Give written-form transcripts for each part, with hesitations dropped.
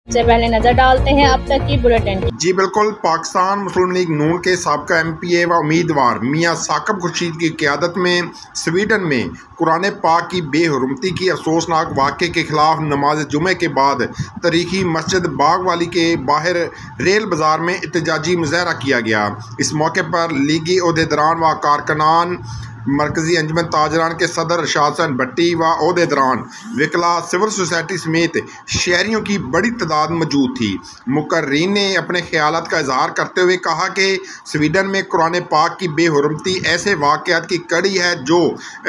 से पहले नजर डालते हैं अब तक की बुलेटिन। जी बिल्कुल, पाकिस्तान मुस्लिम लीग नून के साबका MPA व उम्मीदवार मियां साकिब खुर्शीद की क़यादत में स्वीडन में कुरान पाक की बेहुरमती की अफसोसनाक वाक़े के खिलाफ नमाज जुमे के बाद तारीखी मस्जिद बाग वाली के बाहर रेल बाज़ार में एहतजाजी मुजाहरा किया गया। इस मौके पर लीगी ओहदेदारान व कारकुनान, मरकज़ी अंजुमन ताजरान के सदर इरशाद हुसैन भट्टी व ओहदेदारान, वकला, सिविल सोसाइटी समेत शहरियों की बड़ी तादाद मौजूद थी। मुकर्रीन ने अपने ख्यालात का इजहार करते हुए कहा कि स्वीडन में कुरान पाक की बेहुरमती ऐसे वाक़यात की कड़ी है जो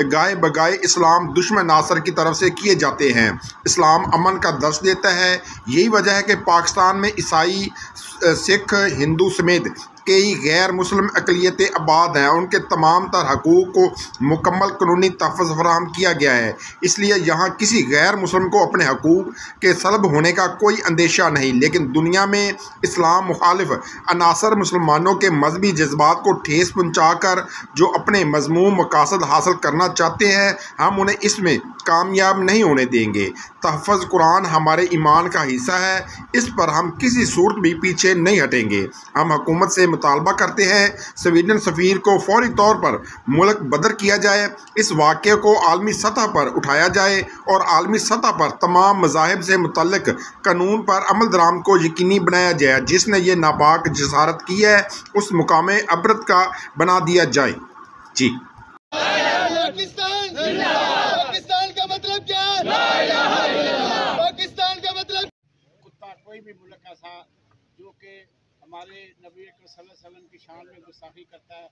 गाए बगाए इस्लाम दुश्मन नासर की तरफ से किए जाते हैं। इस्लाम अमन का दर्स देता है। यही वजह है कि पाकिस्तान में ईसाई, सिख, हिंदू समेत कई गैर मुस्लिम अक़लियतें आबाद हैं। उनके तमाम तर हकूक़ को मुकम्मल कानूनी तहफ़्फ़ुज़ फराहम किया गया है। इसलिए यहाँ किसी गैर मुस्लिम को अपने हकूक़ के सल्ब होने का कोई अंदेशा नहीं। लेकिन दुनिया में इस्लाम मुखालिफ अनासर मुसलमानों के मजहबी जज्बात को ठेस पहुँचा कर जो अपने मज़मूम मकासद हासिल करना चाहते हैं, हम उन्हें इसमें कामयाब नहीं होने देंगे। तहफ़्फ़ुज़ कुरान हमारे ईमान का हिस्सा है। इस पर हम किसी सूरत भी पीछे नहीं हटेंगे। हम हुकूमत से मुतालबा करते हैं स्वीडन सफ़ीर को फौरी तौर पर मुल्क बदर किया जाए, इस वाक़े को आलमी सतह पर उठाया जाए और आलमी सतह पर तमाम मज़ाहिब से मुतल्लिक़ कानून पर अमल दरामद को यकीनी बनाया जाए। जिसने ये नापाक जसारत की है उस मुकाम अबरत का बना दिया जाए। जी पाकिस्तान का मतलब क्या है? पाकिस्तान का मतलब कुत्ता कोई भी मुल्क ऐसा जो कि हमारे नबी अकरम सल्लल्लाहु अलैहि वसल्लम की शान में गुस्ताखी करता है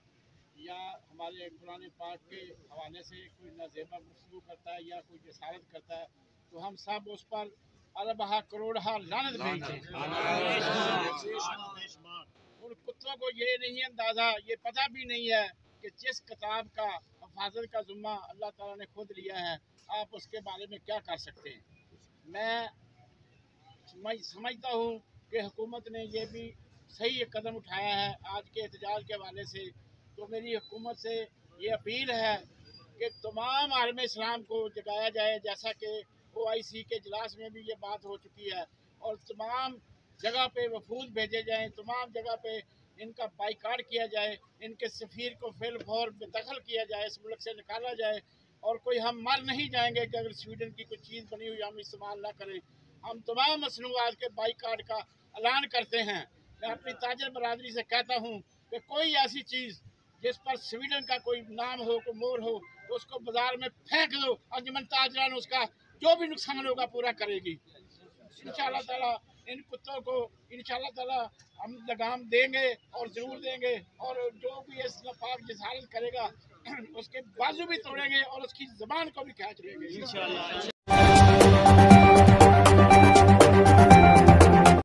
या हमारे कुरान पाक के हवाले से कोई नाजेबा गुफ्तगू करता है या कोई जसारत करता है, तो हम सब उस पर अरबहा करोड़हा लानत भेजते हैं। उन कुत्तों को ये नहीं अंदाज़ा, ये पता भी नहीं है कि जिस किताब का हिफाजत का ज़िम्मा अल्लाह ताला ने खुद लिया है, आप उसके बारे में क्या कर सकते हैं। मैं समझता हूँ कि हुकूमत ने ये भी सही एक कदम उठाया है आज के एहतजाज के हवाले से। तो मेरी हुकूमत से ये अपील है कि तमाम आलम इस्लाम को जगाया जाए, जैसा कि OIC के इजलास में भी ये बात हो चुकी है, और तमाम जगह पे वफूद भेजे जाएँ, तमाम जगह पे इनका बाइकाट किया जाए, इनके सफ़ीर को फिल फौर बेदखल किया जाए, इस मुल्क से निकाला जाए। और कोई हम मर नहीं जाएंगे कि अगर स्वीडन की कोई चीज़ बनी हुई हम इस्तेमाल ना करें। हम तमाम मसनूआत के बाइकाट का ऐलान करते हैं। मैं अपनी ताजर बरादरी से कहता हूँ कि कोई ऐसी चीज़ जिस पर स्वीडन का कोई नाम हो, कोई मोर हो, तो उसको बाजार में फेंक दो। अंजुमन ताजरान उसका जो भी नुकसान होगा पूरा करेगी। इंशाअल्लाह ताला इन कुत्तों को इंशाअल्लाह ताला हम लगाम देंगे और ज़रूर देंगे, और जो भी इस नापाक जसारत करेगा उसके बाजू भी तोड़ेंगे और उसकी ज़बान को भी खींच लेंगे इंशाअल्लाह।